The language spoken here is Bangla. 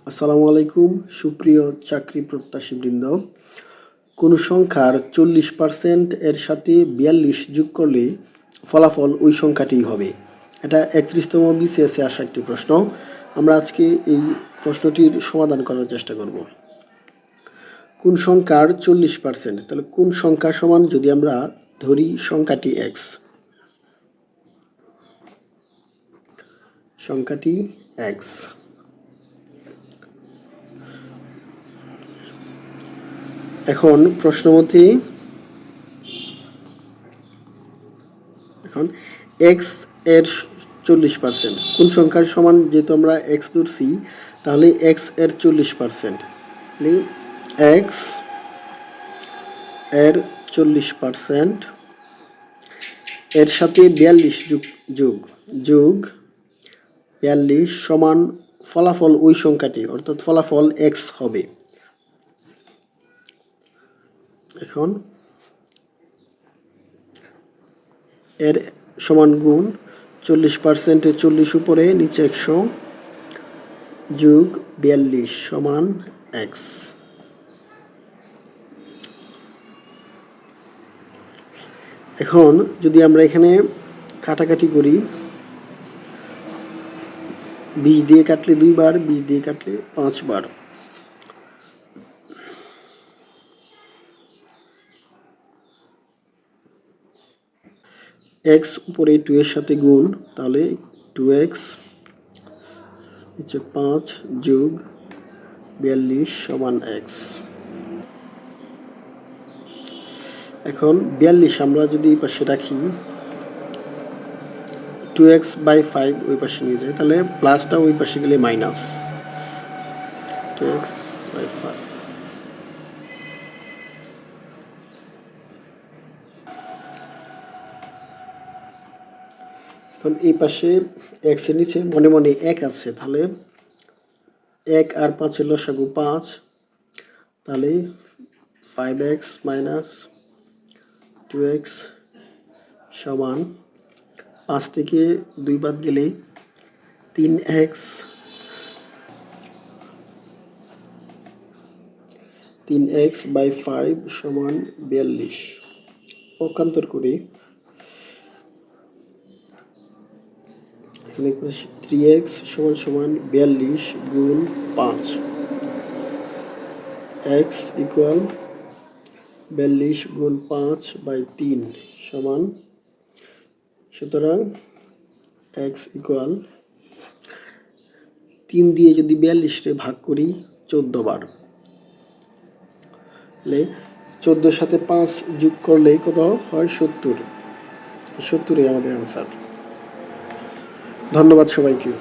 আসসালামু আলাইকুম সুপ্রিয় চাকরি প্রত্যাশীবৃন্দ। কোনো সংখ্যার 40% এর সাথে 42 যোগ করলে ফলাফল ওই সংখ্যাটিই হবে। এটা 31তম বিসিএসে আসা একটি প্রশ্ন। আমরা আজকে এই প্রশ্নটির সমাধান করার চেষ্টা করব। কোন সংখ্যার 40%? তাহলে কোন সংখ্যা সমান, যদি আমরা ধরি সংখ্যাটি এক্স, সংখ্যাটি এক্স। এখন প্রশ্নমতে এক্স এর 40%, কোন সংখ্যার সমান, যেহেতু আমরা এক্স ধরছি তাহলে এক্স এর 40%, এক্স এর 40% এর সাথে 42 যোগ 42 সমান ফলাফল ওই সংখ্যাটি, অর্থাৎ ফলাফল এক্স হবে। এখন এর সমান গুণ 40%, 40 উপরে নিচে 100 যোগ 42 সমান এক্স। এখন যদি আমরা এখানে কাটাকাটি করি, 20 দিয়ে কাটলে 2 বার, 20 দিয়ে কাটলে 5 বার। এক্স উপরে 2 এর সাথে গুণ, তাহলে 2x নিচে 5 যোগ 42 সমান এক্স। এখন 42 আমরা যদি এই পাশে রাখি, 2x/5 ওই পাশে নিয়ে যাই, তাহলে প্লাসটা ওই পাশে গেলে মাইনাস 2x/5। এখন এই পাশে এক্স এর নিচে মনে মনে 1 আছে, তাহলে 1 আর 5 এর লসাগু 5, তাহলে 5x - 2x সমান 5 থেকে 2 বাদ গেলে 3x, 3x/5 সমান 42। পক্ষান্তর করি, এখানে 3x সমান 42 গুণ 5, x ইকুয়াল 42 গুণ 5/3 সমান, সুতরাং x ইকুয়াল 3 দিয়ে যদি 42 রে ভাগ করি 14 বার, তাহলে 14 সাথে 5 যোগ করলে কত হয়? 70। 70ই আমাদের অ্যান্সার। ধন্যবাদ সবাইকে।